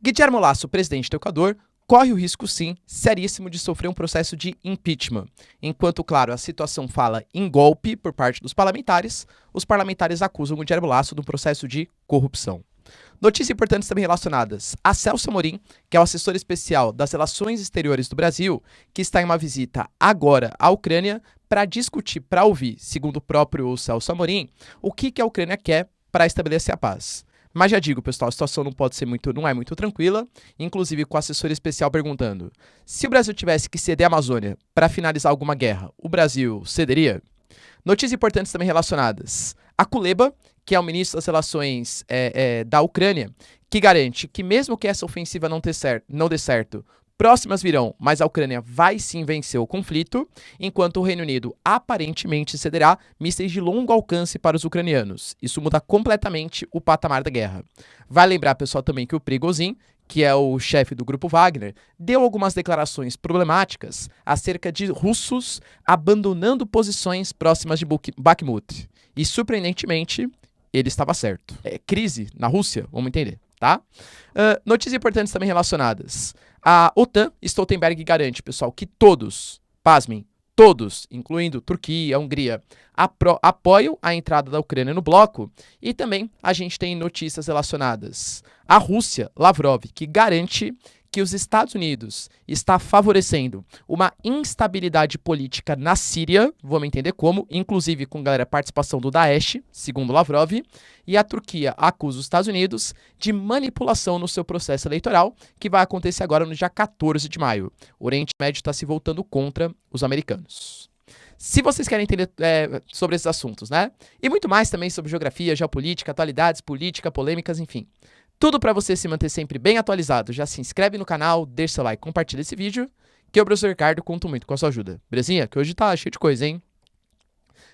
Guillermo Lasso, presidente do Equador, corre o risco, sim, seríssimo de sofrer um processo de impeachment. Enquanto, claro, a situação fala em golpe por parte dos parlamentares, os parlamentares acusam o Guillermo Lasso de um processo de corrupção. Notícias importantes também relacionadas a Celso Amorim, que é o assessor especial das Relações Exteriores do Brasil, que está em uma visita agora à Ucrânia para discutir, para ouvir, segundo o próprio Celso Amorim, o que a Ucrânia quer para estabelecer a paz. Mas já digo, pessoal, a situação não é muito tranquila, inclusive com o assessor especial perguntando: se o Brasil tivesse que ceder a Amazônia para finalizar alguma guerra, o Brasil cederia? Notícias importantes também relacionadas a Kuleba, que é o ministro das Relações da Ucrânia, que garante que mesmo que essa ofensiva não dê certo, próximas virão, mas a Ucrânia vai sim vencer o conflito, enquanto o Reino Unido aparentemente cederá mísseis de longo alcance para os ucranianos. Isso muda completamente o patamar da guerra. Vai lembrar, pessoal, também que o Prigozhin, que é o chefe do grupo Wagner, deu algumas declarações problemáticas acerca de russos abandonando posições próximas de Bakhmut. E, surpreendentemente, ele estava certo. É crise na Rússia, vamos entender, tá? Notícias importantes também relacionadas. A OTAN, Stoltenberg garante, pessoal, que todos, pasmem, todos, incluindo Turquia, Hungria, apoiam a entrada da Ucrânia no bloco. E também a gente tem notícias relacionadas à Rússia, Lavrov, que garante que os Estados Unidos está favorecendo uma instabilidade política na Síria, vamos entender como, inclusive com a participação do Daesh, segundo Lavrov, e a Turquia acusa os Estados Unidos de manipulação no seu processo eleitoral, que vai acontecer agora no dia 14 de maio. O Oriente Médio está se voltando contra os americanos. Se vocês querem entender sobre esses assuntos, né? E muito mais também sobre geografia, geopolítica, atualidades, política, polêmicas, enfim. Tudo para você se manter sempre bem atualizado. Já se inscreve no canal, deixa seu like, compartilha esse vídeo, que eu, professor Ricardo, conto muito com a sua ajuda. Belezinha? Que hoje tá cheio de coisa, hein?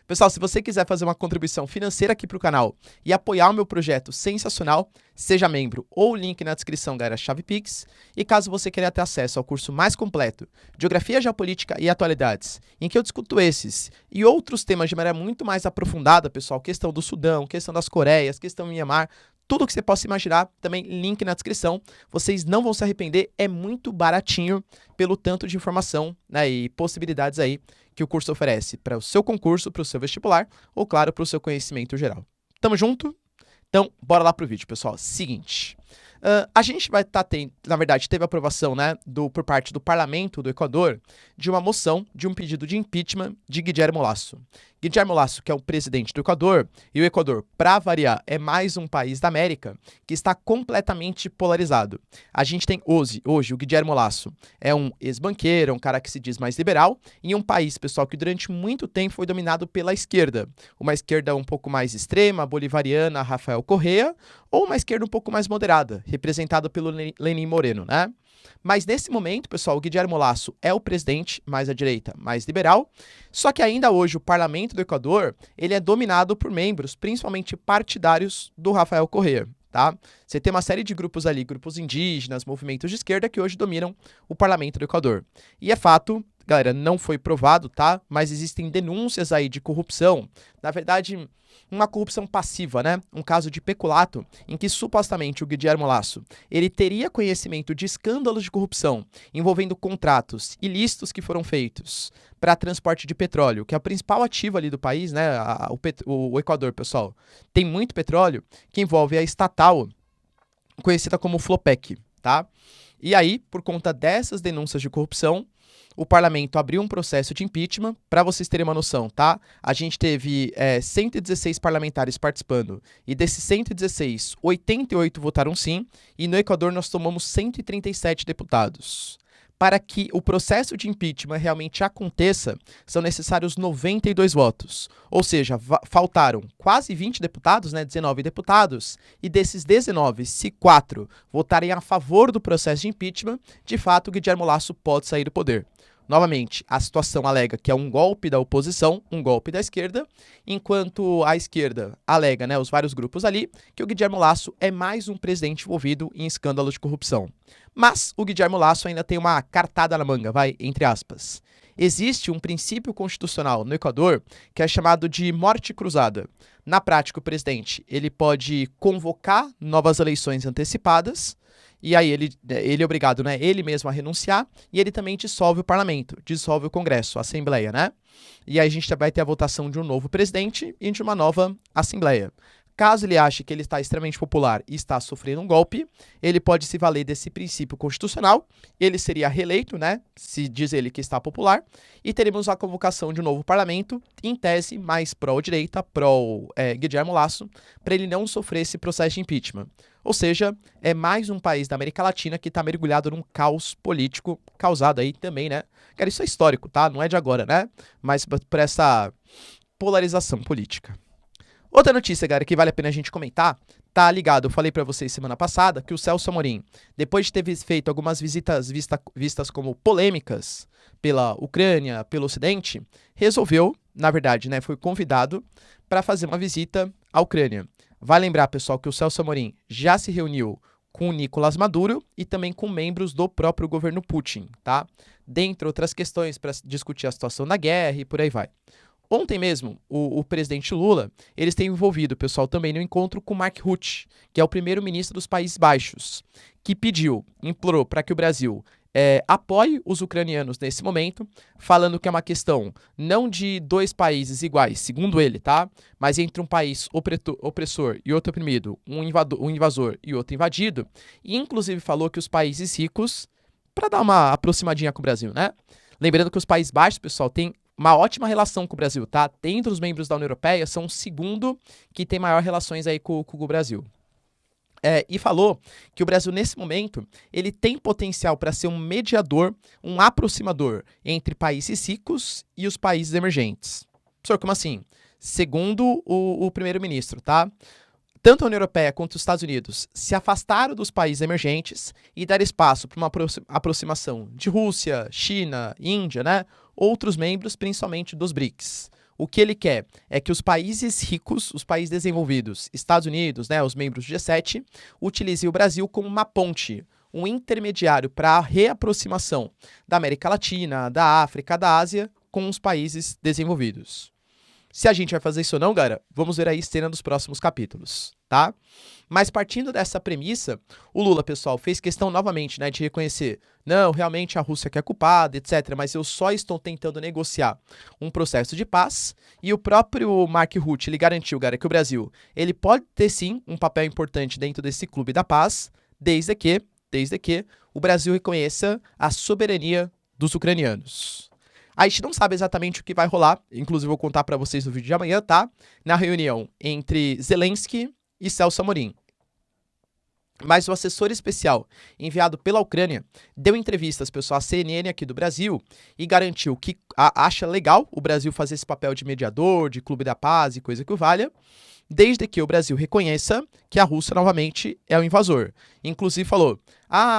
Pessoal, se você quiser fazer uma contribuição financeira aqui pro canal e apoiar o meu projeto sensacional, seja membro ou o link na descrição, galera, chave Pix. E caso você queira ter acesso ao curso mais completo, Geografia, Geopolítica e Atualidades, em que eu discuto esses e outros temas de maneira muito mais aprofundada, pessoal, questão do Sudão, questão das Coreias, questão do Myanmar, tudo que você possa imaginar, também link na descrição. Vocês não vão se arrepender, é muito baratinho pelo tanto de informação, né, e possibilidades aí que o curso oferece para o seu concurso, para o seu vestibular ou, claro, para o seu conhecimento geral. Tamo junto? Então, bora lá pro vídeo, pessoal. Seguinte, a gente vai estar tendo, na verdade, teve aprovação, né, por parte do Parlamento do Equador de uma moção de um pedido de impeachment de Guillermo Lasso. Guillermo Lasso, que é o presidente do Equador, e o Equador, para variar, é mais um país da América que está completamente polarizado. A gente tem hoje o Guillermo Lasso é um ex-banqueiro, um cara que se diz mais liberal, em um país, pessoal, que durante muito tempo foi dominado pela esquerda. Uma esquerda um pouco mais extrema, bolivariana, Rafael Correa, ou uma esquerda um pouco mais moderada, representada pelo Lenin Moreno, né? Mas nesse momento, pessoal, o Guillermo Lasso é o presidente, mais à direita, mais liberal. Só que ainda hoje o parlamento do Equador, ele é dominado por membros, principalmente partidários do Rafael Correa, tá? Você tem uma série de grupos ali, grupos indígenas, movimentos de esquerda que hoje dominam o parlamento do Equador. E é fato, galera, não foi provado, tá? Mas existem denúncias aí de corrupção. Na verdade, uma corrupção passiva, né? Um caso de peculato, em que supostamente o Guillermo Lasso, ele teria conhecimento de escândalos de corrupção envolvendo contratos ilícitos que foram feitos para transporte de petróleo, que é o principal ativo ali do país, né? O Equador, pessoal, tem muito petróleo, que envolve a estatal conhecida como Flopec, tá? E aí, por conta dessas denúncias de corrupção, o parlamento abriu um processo de impeachment. Para vocês terem uma noção, tá? A gente teve 116 parlamentares participando, e desses 116, 88 votaram sim, e no Equador nós tomamos 137 deputados. Para que o processo de impeachment realmente aconteça, são necessários 92 votos. Ou seja, faltaram quase 20 deputados, né, 19 deputados, e desses 19, se 4 votarem a favor do processo de impeachment, de fato, o Guillermo Lasso pode sair do poder. Novamente, a situação alega que é um golpe da oposição, um golpe da esquerda, enquanto a esquerda alega, né, os vários grupos ali, que o Guillermo Lasso é mais um presidente envolvido em escândalos de corrupção. Mas o Guillermo Lasso ainda tem uma cartada na manga, vai, entre aspas. Existe um princípio constitucional no Equador que é chamado de morte cruzada. Na prática, o presidente ele pode convocar novas eleições antecipadas E aí ele é obrigado, né, ele mesmo a renunciar, e ele também dissolve o parlamento, dissolve o Congresso, a Assembleia, né? E aí a gente vai ter a votação de um novo presidente e de uma nova Assembleia. Caso ele ache que ele está extremamente popular e está sofrendo um golpe, ele pode se valer desse princípio constitucional, ele seria reeleito, né, se diz ele que está popular, e teremos a convocação de um novo parlamento, em tese mais pró-direita, pró-Guilherme Lasso, para ele não sofrer esse processo de impeachment. Ou seja, é mais um país da América Latina que está mergulhado num caos político causado aí também, né? Cara, isso é histórico, tá? Não é de agora, né? Mas por essa polarização política. Outra notícia, galera, que vale a pena a gente comentar, tá ligado, eu falei pra vocês semana passada que o Celso Amorim, depois de ter feito algumas visitas vistas como polêmicas pela Ucrânia, pelo Ocidente, resolveu, na verdade, né, foi convidado para fazer uma visita à Ucrânia. Vai lembrar, pessoal, que o Celso Amorim já se reuniu com o Nicolás Maduro e também com membros do próprio governo Putin, tá? Dentre outras questões para discutir a situação da guerra e por aí vai. Ontem mesmo, o presidente Lula, ele esteve envolvido, pessoal, também no encontro com Mark Rutte, que é o primeiro-ministro dos Países Baixos, que implorou para que o Brasil apoie os ucranianos nesse momento, falando que é uma questão não de dois países iguais, segundo ele, tá? Mas entre um país opressor e outro oprimido, um invasor e outro invadido, e inclusive falou que os países ricos, para dar uma aproximadinha com o Brasil, né? Lembrando que os Países Baixos, pessoal, têm uma ótima relação com o Brasil, tá? Dentre os membros da União Europeia, são o segundo que tem maior relações aí com o Brasil. E falou que o Brasil, nesse momento, ele tem potencial para ser um mediador, um aproximador entre países ricos e os países emergentes. Professor, como assim? Segundo o primeiro-ministro, tá? Tanto a União Europeia quanto os Estados Unidos se afastaram dos países emergentes e dar espaço para uma aproximação de Rússia, China, Índia, né? Outros membros, principalmente dos BRICS. O que ele quer é que os países ricos, os países desenvolvidos, Estados Unidos, né, os membros do G7, utilizem o Brasil como uma ponte, um intermediário para a reaproximação da América Latina, da África, da Ásia com os países desenvolvidos. Se a gente vai fazer isso ou não, galera, vamos ver aí cena dos próximos capítulos, tá? Mas partindo dessa premissa, o Lula, pessoal, fez questão novamente, né, de reconhecer, não, realmente a Rússia que é culpada, etc., mas eu só estou tentando negociar um processo de paz, e o próprio Mark Rutte, ele garantiu, galera, que o Brasil, ele pode ter sim um papel importante dentro desse clube da paz, desde que o Brasil reconheça a soberania dos ucranianos. A gente não sabe exatamente o que vai rolar, inclusive vou contar para vocês no vídeo de amanhã, tá? Na reunião entre Zelensky e Celso Amorim. Mas o assessor especial enviado pela Ucrânia deu entrevistas, pessoal, à CNN aqui do Brasil e garantiu que acha legal o Brasil fazer esse papel de mediador, de clube da paz e coisa que o valha, desde que o Brasil reconheça que a Rússia novamente é o invasor. Inclusive falou,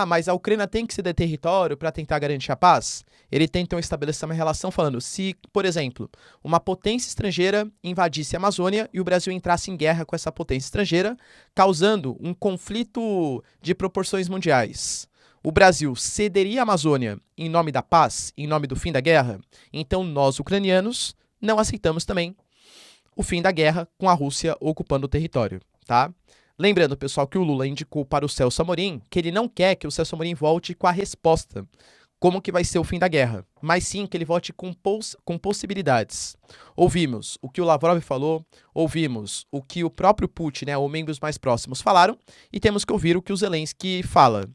mas a Ucrânia tem que ceder território para tentar garantir a paz? Ele tenta estabelecer uma relação falando, se, por exemplo, uma potência estrangeira invadisse a Amazônia e o Brasil entrasse em guerra com essa potência estrangeira, causando um conflito de proporções mundiais, o Brasil cederia a Amazônia em nome da paz, em nome do fim da guerra? Então nós, ucranianos, não aceitamos também o fim da guerra com a Rússia ocupando o território, tá? Lembrando, pessoal, que o Lula indicou para o Celso Amorim que ele não quer que o Celso Amorim volte com a resposta, como que vai ser o fim da guerra, mas sim que ele volte com possibilidades. Ouvimos o que o Lavrov falou, ouvimos o que o próprio Putin, né, ou membros mais próximos falaram, e temos que ouvir o que o Zelensky fala.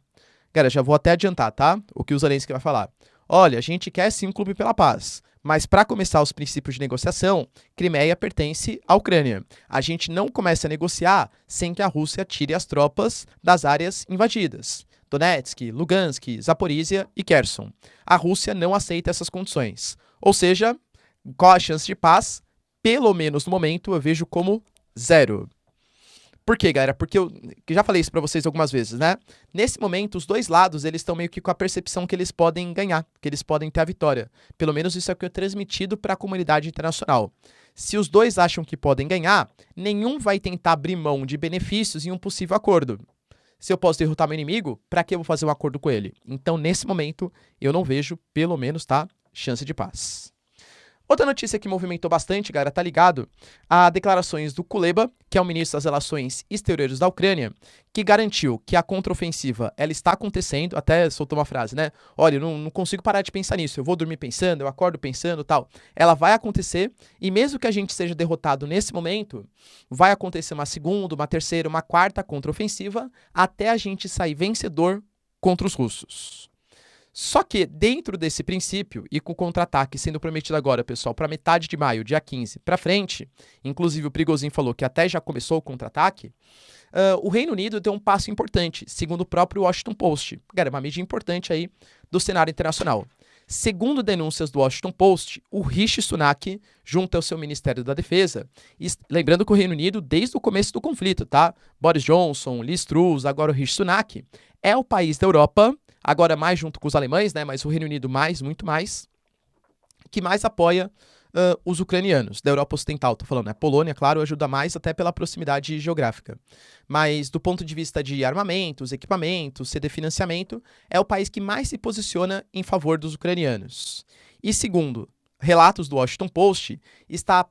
Cara, já vou até adiantar, tá? O que o Zelensky vai falar. Olha, a gente quer sim um clube pela paz, mas para começar os princípios de negociação, Crimeia pertence à Ucrânia. A gente não começa a negociar sem que a Rússia tire as tropas das áreas invadidas. Donetsk, Lugansk, Zaporizhia e Kherson. A Rússia não aceita essas condições. Ou seja, qual a chance de paz? Pelo menos no momento eu vejo como zero. Por quê, galera? Porque eu já falei isso pra vocês algumas vezes, né? Nesse momento, os dois lados, eles estão meio que com a percepção que eles podem ganhar, que eles podem ter a vitória. Pelo menos isso é o que é transmitido para a comunidade internacional. Se os dois acham que podem ganhar, nenhum vai tentar abrir mão de benefícios em um possível acordo. Se eu posso derrotar meu inimigo, para que eu vou fazer um acordo com ele? Então, nesse momento, eu não vejo, pelo menos, tá, chance de paz. Outra notícia que movimentou bastante, galera, tá ligado a declarações do Kuleba, que é o ministro das Relações Exteriores da Ucrânia, que garantiu que a contraofensiva ela está acontecendo, até soltou uma frase, né? Olha, eu não consigo parar de pensar nisso, eu vou dormir pensando, eu acordo pensando, tal. Ela vai acontecer e mesmo que a gente seja derrotado nesse momento, vai acontecer uma segunda, uma terceira, uma quarta contraofensiva até a gente sair vencedor contra os russos. Só que, dentro desse princípio, e com o contra-ataque sendo prometido agora, pessoal, para metade de maio, dia 15, para frente, inclusive o Prigozhin falou que até já começou o contra-ataque, o Reino Unido deu um passo importante, segundo o próprio Washington Post. Cara, uma mídia importante aí do cenário internacional. Segundo denúncias do Washington Post, o Rishi Sunak, junto ao seu Ministério da Defesa, lembrando que o Reino Unido, desde o começo do conflito, tá? Boris Johnson, Liz Truss, agora o Rishi Sunak, é o país da Europa, agora mais junto com os alemães, né, mas o Reino Unido mais, muito mais, que mais apoia os ucranianos, da Europa Ocidental, tô falando, né? Polônia, claro, ajuda mais até pela proximidade geográfica. Mas do ponto de vista de armamentos, equipamentos, ceder financiamento, é o país que mais se posiciona em favor dos ucranianos. E segundo relatos do Washington Post, está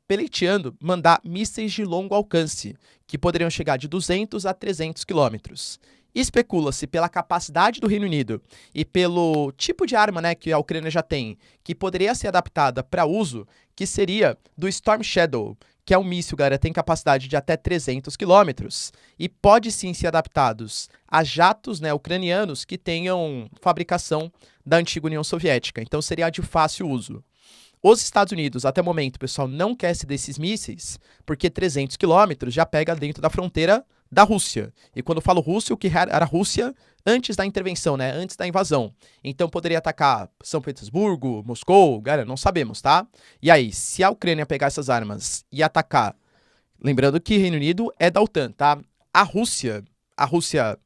peleiteando mandar mísseis de longo alcance, que poderiam chegar de 200 a 300 quilômetros. Especula-se pela capacidade do Reino Unido e pelo tipo de arma, né, que a Ucrânia já tem, que poderia ser adaptada para uso, que seria do Storm Shadow, que é um míssil, galera, tem capacidade de até 300 quilômetros e pode sim ser adaptados a jatos, né, ucranianos que tenham fabricação da antiga União Soviética. Então seria de fácil uso. Os Estados Unidos, até o momento, pessoal, não quer se desses mísseis, porque 300 quilômetros já pega dentro da fronteira da Rússia. E quando eu falo Rússia, o que era a Rússia antes da intervenção, né? Antes da invasão. Então poderia atacar São Petersburgo, Moscou, galera, não sabemos, tá? E aí, se a Ucrânia pegar essas armas e atacar, lembrando que Reino Unido é da OTAN, tá? A Rússia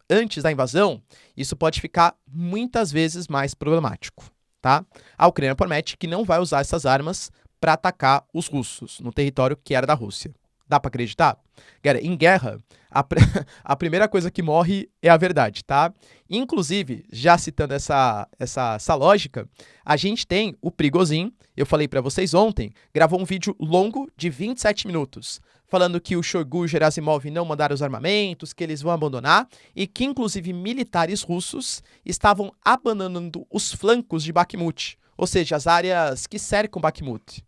antes da invasão, isso pode ficar muitas vezes mais problemático, tá? A Ucrânia promete que não vai usar essas armas para atacar os russos no território que era da Rússia. Dá pra acreditar? Galera, em guerra, a primeira coisa que morre é a verdade, tá? Inclusive, já citando essa lógica, a gente tem o Prigozhin, eu falei pra vocês ontem, gravou um vídeo longo de 27 minutos, falando que o Shoigu e o Gerasimov não mandaram os armamentos, que eles vão abandonar, e que, inclusive, militares russos estavam abandonando os flancos de Bakhmut, ou seja, as áreas que cercam Bakhmut.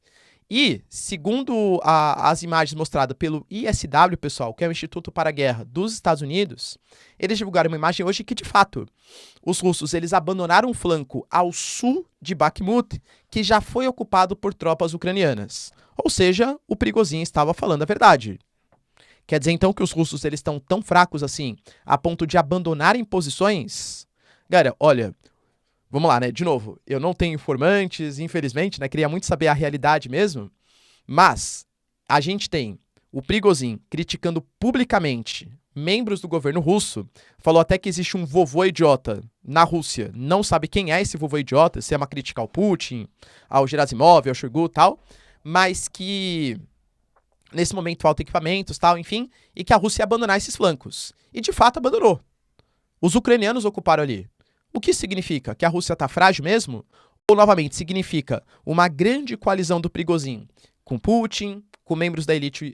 E, segundo as imagens mostradas pelo ISW, pessoal, que é o Instituto para a Guerra dos Estados Unidos, eles divulgaram uma imagem hoje que, de fato, os russos eles abandonaram um flanco ao sul de Bakhmut, que já foi ocupado por tropas ucranianas. Ou seja, o Prigozhin estava falando a verdade. Quer dizer, então, que os russos eles estão tão fracos assim, a ponto de abandonarem posições? Galera, olha... Vamos lá, né? De novo, eu não tenho informantes, infelizmente, né? Queria muito saber a realidade mesmo. Mas a gente tem o Prigozhin criticando publicamente membros do governo russo. Falou até que existe um vovô idiota na Rússia. Não sabe quem é esse vovô idiota, se é uma crítica ao Putin, ao Gerasimov, ao Shoigu e tal. Mas que nesse momento falta equipamentos, tal, enfim. E que a Rússia ia abandonar esses flancos. E de fato abandonou. Os ucranianos ocuparam ali. O que significa? Que a Rússia está frágil mesmo? Ou, novamente, significa uma grande coalizão do Prigozhin com Putin, com membros da elite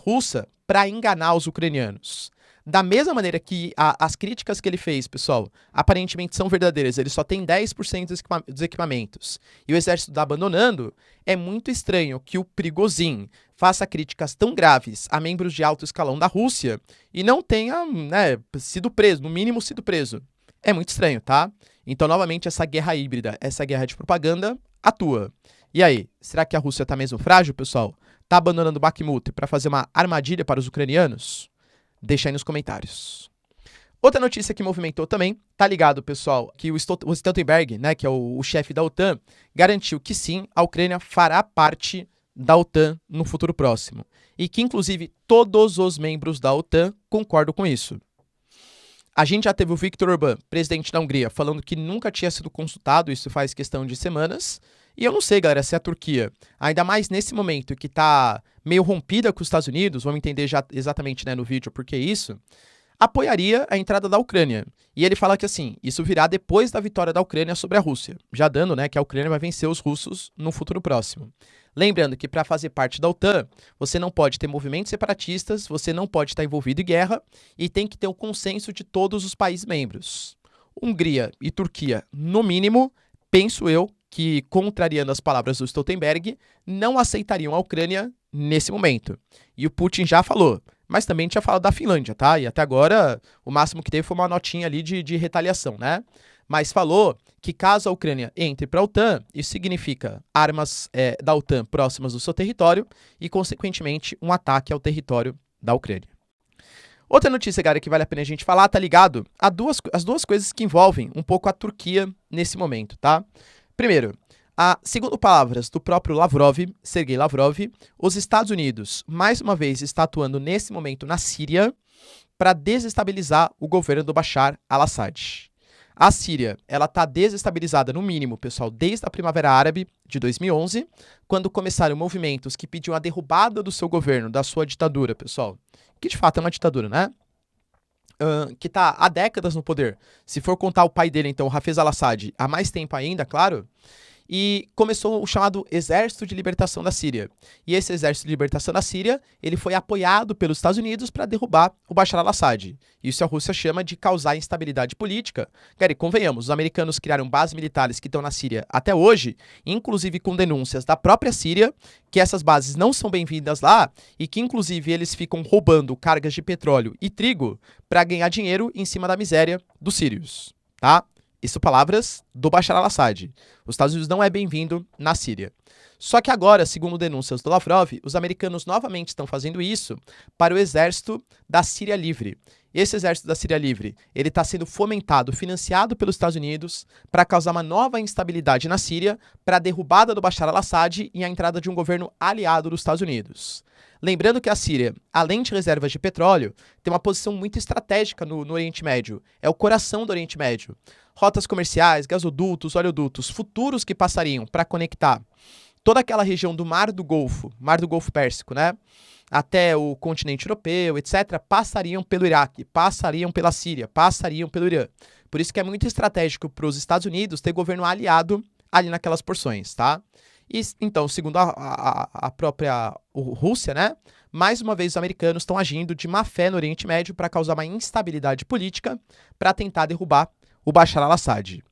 russa, para enganar os ucranianos? Da mesma maneira que as críticas que ele fez, pessoal, aparentemente são verdadeiras, ele só tem 10% dos equipamentos, e o exército está abandonando, é muito estranho que o Prigozhin faça críticas tão graves a membros de alto escalão da Rússia e não tenha, né, sido preso, no mínimo sido preso. É muito estranho, tá? Então, novamente, essa guerra híbrida, essa guerra de propaganda atua. E aí, será que a Rússia tá mesmo frágil, pessoal? Tá abandonando Bakhmut para fazer uma armadilha para os ucranianos? Deixa aí nos comentários. Outra notícia que movimentou também, tá ligado, pessoal, que o Stoltenberg, né, que é o chefe da OTAN, garantiu que sim, a Ucrânia fará parte da OTAN no futuro próximo. E que, inclusive, todos os membros da OTAN concordam com isso. A gente já teve o Viktor Orbán, presidente da Hungria, falando que nunca tinha sido consultado, isso faz questão de semanas. E eu não sei, galera, se a Turquia, ainda mais nesse momento que está meio rompida com os Estados Unidos, vamos entender já exatamente, né, no vídeo por que isso, apoiaria a entrada da Ucrânia. E ele fala que assim, isso virá depois da vitória da Ucrânia sobre a Rússia, já dando, né, que a Ucrânia vai vencer os russos no futuro próximo. Lembrando que para fazer parte da OTAN, você não pode ter movimentos separatistas, você não pode estar envolvido em guerra e tem que ter o consenso de todos os países membros. Hungria e Turquia, no mínimo, penso eu que, contrariando as palavras do Stoltenberg, não aceitariam a Ucrânia nesse momento. E o Putin já falou, mas também tinha falado da Finlândia, tá? E até agora, o máximo que teve foi uma notinha ali de retaliação, né? Mas falou que caso a Ucrânia entre para a OTAN, isso significa armas da OTAN próximas do seu território e, consequentemente, um ataque ao território da Ucrânia. Outra notícia, galera, que vale a pena a gente falar, tá ligado? As duas coisas que envolvem um pouco a Turquia nesse momento, tá? Primeiro, segundo palavras do próprio Lavrov, Sergei Lavrov, os Estados Unidos, mais uma vez, está atuando nesse momento na Síria para desestabilizar o governo do Bashar al-Assad. A Síria, ela está desestabilizada, no mínimo, pessoal, desde a Primavera Árabe de 2011, quando começaram movimentos que pediam a derrubada do seu governo, da sua ditadura, pessoal. Que de fato é uma ditadura, né? Que está há décadas no poder. Se for contar o pai dele, então, o Hafez al-Assad, há mais tempo ainda, claro. E começou o chamado Exército de Libertação da Síria. E esse Exército de Libertação da Síria, ele foi apoiado pelos Estados Unidos para derrubar o Bashar al-Assad. Isso a Rússia chama de causar instabilidade política. Cara, e convenhamos, os americanos criaram bases militares que estão na Síria até hoje, inclusive com denúncias da própria Síria, que essas bases não são bem-vindas lá e que, inclusive, eles ficam roubando cargas de petróleo e trigo para ganhar dinheiro em cima da miséria dos sírios, tá? Isso palavras do Bashar al-Assad. Os Estados Unidos não é bem-vindo na Síria. Só que agora, segundo denúncias do Lavrov, os americanos novamente estão fazendo isso para o exército da Síria Livre. Esse exército da Síria Livre, ele está sendo fomentado, financiado pelos Estados Unidos para causar uma nova instabilidade na Síria, para a derrubada do Bashar al-Assad e a entrada de um governo aliado dos Estados Unidos. Lembrando que a Síria, além de reservas de petróleo, tem uma posição muito estratégica no Oriente Médio. É o coração do Oriente Médio. Rotas comerciais, gasodutos, oleodutos, futuros que passariam para conectar toda aquela região do Mar do Golfo Pérsico, né? Até o continente europeu, etc., passariam pelo Iraque, passariam pela Síria, passariam pelo Irã. Por isso que é muito estratégico para os Estados Unidos ter governo aliado ali naquelas porções, tá? E, então, segundo a própria Rússia, né? Mais uma vez os americanos estão agindo de má fé no Oriente Médio para causar uma instabilidade política para tentar derrubar o Bashar al-Assad.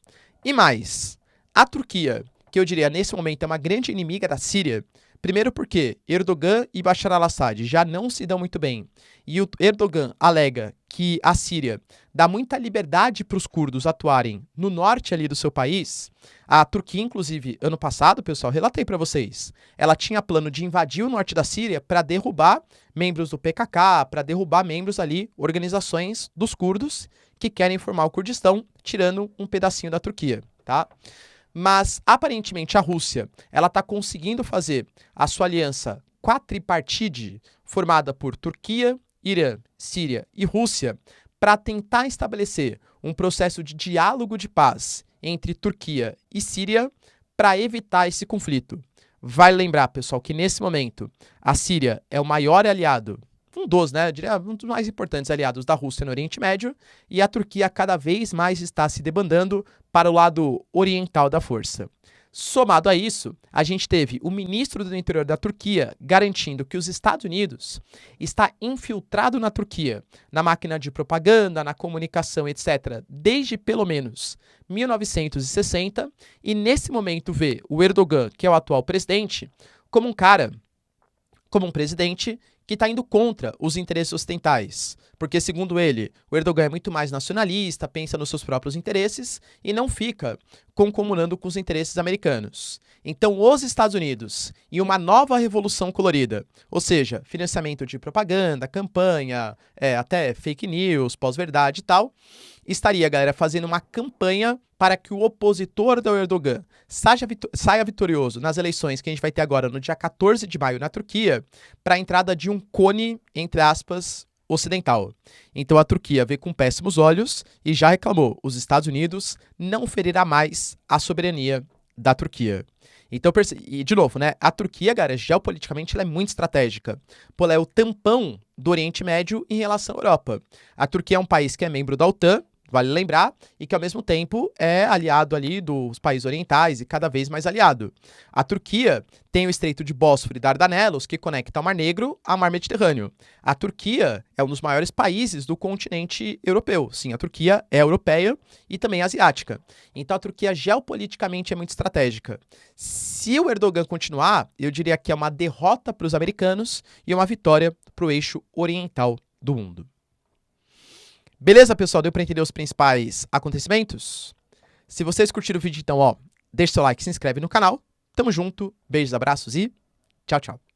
E mais, a Turquia, que eu diria nesse momento é uma grande inimiga da Síria, primeiro porque Erdogan e Bashar al-Assad já não se dão muito bem, e o Erdogan alega que a Síria dá muita liberdade para os curdos atuarem no norte ali do seu país. A Turquia, inclusive, ano passado, pessoal, relatei para vocês, ela tinha plano de invadir o norte da Síria para derrubar membros do PKK, para derrubar membros ali, organizações dos curdos que querem formar o Kurdistão, tirando um pedacinho da Turquia, tá? Mas, aparentemente, a Rússia, ela está conseguindo fazer a sua aliança quadripartite, formada por Turquia, Irã, Síria e Rússia, para tentar estabelecer um processo de diálogo de paz entre Turquia e Síria para evitar esse conflito. Vale lembrar, pessoal, que nesse momento a Síria é o maior aliado, um dos, né, eu diria, um dos mais importantes aliados da Rússia no Oriente Médio, e a Turquia cada vez mais está se debandando para o lado oriental da força. Somado a isso, a gente teve o ministro do interior da Turquia garantindo que os Estados Unidos está infiltrado na Turquia, na máquina de propaganda, na comunicação, etc., desde pelo menos 1960, e nesse momento vê o Erdogan, que é o atual presidente, como um presidente que está indo contra os interesses ocidentais. Porque, segundo ele, o Erdogan é muito mais nacionalista, pensa nos seus próprios interesses e não fica concomunando com os interesses americanos. Então, os Estados Unidos, em uma nova revolução colorida, ou seja, financiamento de propaganda, campanha, até fake news, pós-verdade e tal, estaria, galera, fazendo uma campanha para que o opositor do Erdogan saia vitorioso nas eleições que a gente vai ter agora no dia 14 de maio na Turquia, para a entrada de um cone, entre aspas, ocidental. Então a Turquia vê com péssimos olhos e já reclamou: os Estados Unidos não ferirá mais a soberania da Turquia. Então, e de novo, né? A Turquia, cara, geopoliticamente ela é muito estratégica. Pô, ela é o tampão do Oriente Médio em relação à Europa. A Turquia é um país que é membro da OTAN, vale lembrar, e que ao mesmo tempo é aliado ali dos países orientais e cada vez mais aliado. A Turquia tem o Estreito de Bósforo e Dardanelos, que conecta o Mar Negro ao Mar Mediterrâneo. A Turquia é um dos maiores países do continente europeu. Sim, a Turquia é europeia e também asiática. Então a Turquia geopoliticamente é muito estratégica. Se o Erdogan continuar, eu diria que é uma derrota para os americanos e uma vitória para o eixo oriental do mundo. Beleza, pessoal? Deu para entender os principais acontecimentos? Se vocês curtiram o vídeo, então, ó, deixa seu like, se inscreve no canal. Tamo junto, beijos, abraços e tchau, tchau.